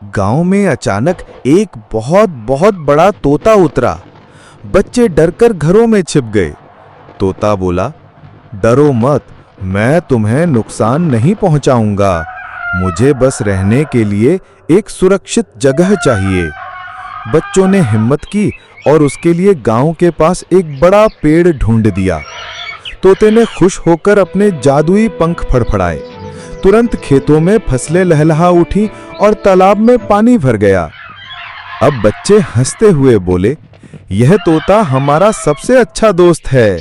गांव में अचानक एक बहुत बहुत बड़ा तोता उतरा। बच्चे डरकर घरों में छिप गए। तोता बोला, डरो मत, मैं तुम्हें नुकसान नहीं पहुंचाऊंगा। मुझे बस रहने के लिए एक सुरक्षित जगह चाहिए। बच्चों ने हिम्मत की और उसके लिए गांव के पास एक बड़ा पेड़ ढूंढ दिया। तोते ने खुश होकर अपने जादुई पंख फड़फड़ाए। तुरंत खेतों में फसलें लहलहा उठी और तालाब में पानी भर गया। अब बच्चे हंसते हुए बोले, यह तोता हमारा सबसे अच्छा दोस्त है।